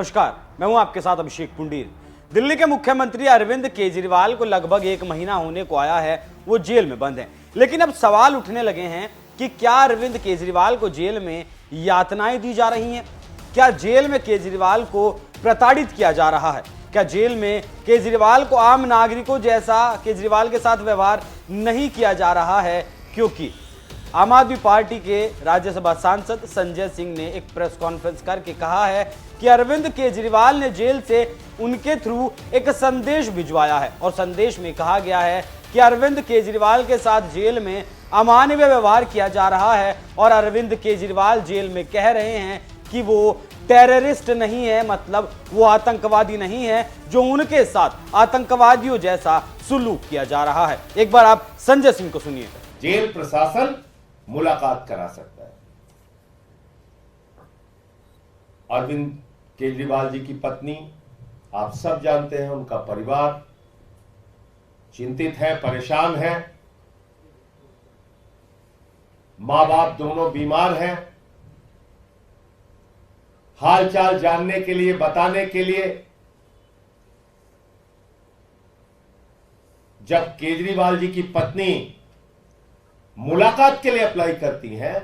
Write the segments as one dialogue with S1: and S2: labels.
S1: नमस्कार, मैं हूं आपके साथ अभिषेक पुंडीर। दिल्ली के मुख्यमंत्री अरविंद केजरीवाल को लगभग 1 महीना होने को आया है, वो जेल में बंद हैं। लेकिन अब सवाल उठने लगे हैं कि क्या अरविंद केजरीवाल को जेल में यातनाएं दी जा रही हैं? क्या जेल में केजरीवाल को प्रताड़ित किया जा रहा है? क्या जेल में केजरीवाल को आम नागरिकों जैसा केजरीवाल के साथ व्यवहार नहीं किया जा रहा है? क्योंकि आम आदमी पार्टी के राज्यसभा सांसद संजय सिंह ने एक प्रेस कॉन्फ्रेंस करके कहा है कि अरविंद केजरीवाल ने जेल से उनके थ्रू एक संदेश भिजवाया है और संदेश में कहा गया है कि अरविंद केजरीवाल के साथ जेल में अमानवीय व्यवहार किया जा रहा है और अरविंद केजरीवाल जेल में कह रहे हैं कि वो टेररिस्ट नहीं है, मतलब वो आतंकवादी नहीं है जो उनके साथ आतंकवादियों जैसा सुलूक किया जा रहा है। एक बार आप संजय सिंह को सुनिए।
S2: जेल प्रशासन मुलाकात करा सकता है। अरविंद केजरीवाल जी की पत्नी, आप सब जानते हैं, उनका परिवार चिंतित है, परेशान है। मां बाप दोनों बीमार हैं। हालचाल जानने के लिए, बताने के लिए जब केजरीवाल जी की पत्नी मुलाकात के लिए अप्लाई करती हैं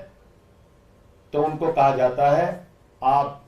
S2: तो उनको कहा जाता है आप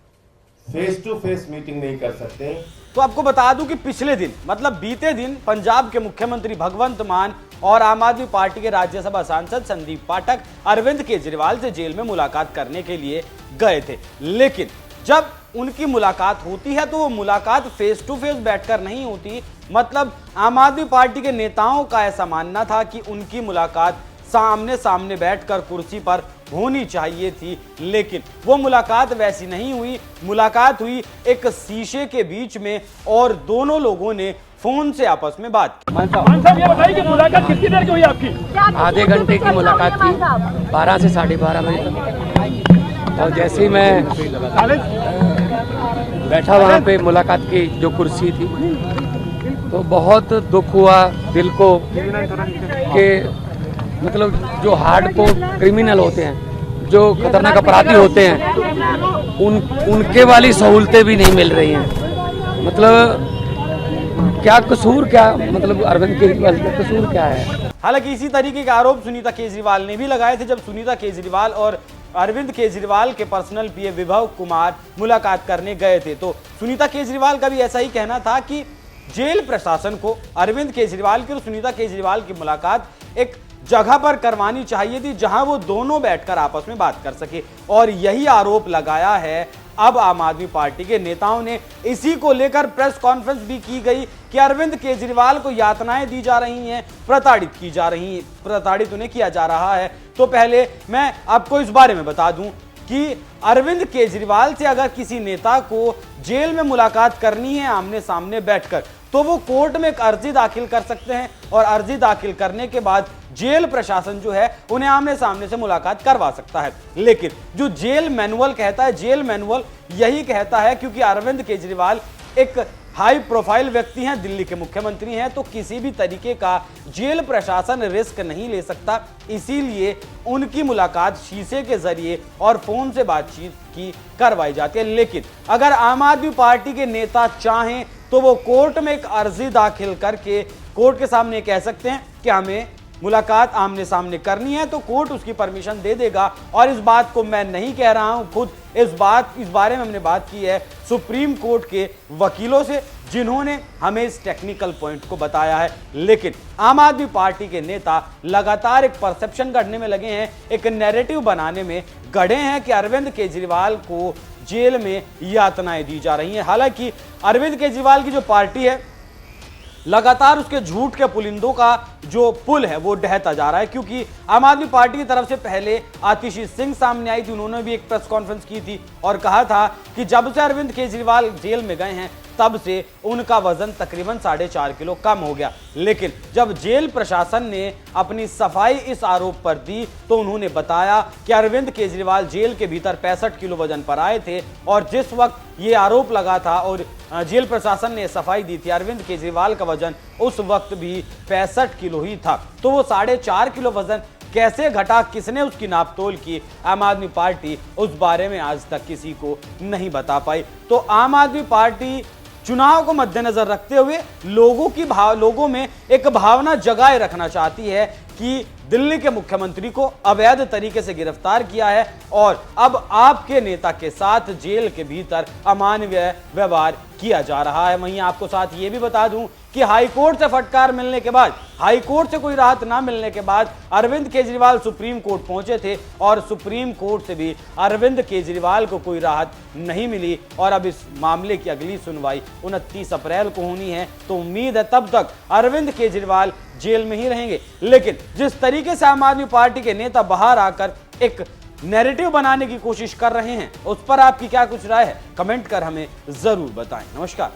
S2: फेस टू फेस मीटिंग नहीं कर सकते।
S1: तो आपको बता दूं कि पिछले दिन, मतलब बीते दिन, पंजाब के मुख्यमंत्री भगवंत मान और आम आदमी पार्टी के राज्यसभा सांसद संदीप पाठक अरविंद केजरीवाल से जेल में मुलाकात करने के लिए गए थे। लेकिन जब उनकी मुलाकात होती है तो वो मुलाकात फेस टू फेस बैठकर नहीं होती। मतलब आम आदमी पार्टी के नेताओं का ऐसा मानना था कि उनकी मुलाकात सामने सामने बैठकर कुर्सी पर होनी चाहिए थी, लेकिन वो मुलाकात वैसी नहीं हुई। मुलाकात हुई एक शीशे के बीच में और दोनों लोगों ने फोन से आपस में बात की।
S3: मान साहब, ये बताइए कि मुलाकात कितनी देर की हुई आपकी?
S4: आधे घंटे की मुलाकात थी, 12 से 12:30 बजे। और जैसे ही मैं बैठा वहाँ पे मुलाकात की जो कुर्सी थी, तो बहुत दुख हुआ दिल को कि मतलब जो हार्डकोर क्रिमिनल होते हैं, जो खतरनाक अपराधी होते हैं, उनके वाली सहूलतें भी नहीं मिल रही हैं। मतलब क्या कसूर, क्या मतलब अरविंद केजरीवाल का कसूर क्या है?
S1: हालांकि इसी तरीके के आरोप सुनीता केजरीवाल ने भी लगाए थे जब सुनीता केजरीवाल और अरविंद केजरीवाल के पर्सनल पीए विभव कुमार मुलाकात करने गए थे। तो सुनीता केजरीवाल का भी ऐसा ही कहना था कि जेल प्रशासन को अरविंद केजरीवाल की और सुनीता केजरीवाल की मुलाकात एक जगह पर करवानी चाहिए थी जहां वो दोनों बैठकर आपस में बात कर सके, और यही आरोप लगाया है अब आम आदमी पार्टी के नेताओं ने। इसी को लेकर प्रेस कॉन्फ्रेंस भी की गई कि अरविंद केजरीवाल को यातनाएं दी जा रही हैं, प्रताड़ित की जा रही हैं, प्रताड़ित उन्हें किया जा रहा है। तो पहले मैं आपको इस बारे में बता दूं कि अरविंद केजरीवाल से अगर किसी नेता को जेल में मुलाकात करनी है आमने सामने बैठकर, तो वो कोर्ट में एक अर्जी दाखिल कर सकते हैं और अर्जी दाखिल करने के बाद जेल प्रशासन जो है उन्हें आमने सामने से मुलाकात करवा सकता है। लेकिन जो जेल मैनुअल कहता है, जेल मैनुअल यही कहता है, क्योंकि अरविंद केजरीवाल एक हाई प्रोफाइल व्यक्ति हैं, दिल्ली के मुख्यमंत्री हैं, तो किसी भी तरीके का जेल प्रशासन रिस्क नहीं ले सकता। इसीलिए उनकी मुलाकात शीशे के जरिए और फोन से बातचीत की करवाई जाती है। लेकिन अगर आम आदमी पार्टी के नेता चाहें तो वो कोर्ट में एक अर्जी दाखिल करके कोर्ट के सामने कह सकते हैं कि हमें मुलाकात आमने सामने करनी है, तो कोर्ट उसकी परमिशन दे देगा। और इस बात को मैं नहीं कह रहा हूं, खुद इस बारे में हमने बात की है सुप्रीम कोर्ट के वकीलों से, जिन्होंने हमें इस टेक्निकल पॉइंट को बताया है। लेकिन आम आदमी पार्टी के नेता लगातार एक परसेप्शन गढ़ने में लगे हैं, एक नैरेटिव बनाने में गढ़े हैं कि अरविंद केजरीवाल को जेल में यातनाएं दी जा रही हैं। हालांकि अरविंद केजरीवाल की जो पार्टी है, लगातार उसके झूठ के पुलिंदों का जो पुल है वो ढहता जा रहा है, क्योंकि आम आदमी पार्टी की तरफ से पहले आतिशी सिंह सामने आई थी। उन्होंने भी एक प्रेस कॉन्फ्रेंस की थी और कहा था कि जब से अरविंद केजरीवाल जेल में गए हैं तब से उनका वजन तकरीबन 4.5 किलो कम हो गया। लेकिन जब जेल प्रशासन ने अपनी सफाई इस आरोप पर दी तो उन्होंने बताया कि अरविंद केजरीवाल जेल के भीतर 65 किलो वजन पर आए थे, और जिस वक्त ये आरोप लगा था और जेल प्रशासन ने सफाई दी थी, अरविंद केजरीवाल का वजन उस वक्त भी 65 किलो ही था। तो वो 4.5 किलो वजन कैसे घटा, किसने उसकी नापतोल की, आम आदमी पार्टी उस बारे में आज तक किसी को नहीं बता पाई। तो आम आदमी पार्टी चुनाव को मद्देनजर रखते हुए लोगों में एक भावना जगाए रखना चाहती है कि दिल्ली के मुख्यमंत्री को अवैध तरीके से गिरफ्तार किया है और अब आपके नेता के साथ जेल के भीतर अमानवीय व्यवहार किया जा रहा है। वहीं आपको साथ ये भी बता दूं कि हाईकोर्ट से फटकार मिलने के बाद, हाईकोर्ट से कोई राहत ना मिलने के बाद अरविंद केजरीवाल सुप्रीम कोर्ट पहुंचे थे और सुप्रीम कोर्ट से भी अरविंद केजरीवाल को कोई राहत नहीं मिली और अब इस मामले की अगली सुनवाई 29 अप्रैल को होनी है। तो उम्मीद है तब तक अरविंद केजरीवाल जेल में ही रहेंगे। लेकिन जिस तरीके से आम आदमी पार्टी के नेता बाहर आकर एक नैरेटिव बनाने की कोशिश कर रहे हैं, उस पर आपकी क्या कुछ राय है, कमेंट कर हमें जरूर बताएं। नमस्कार।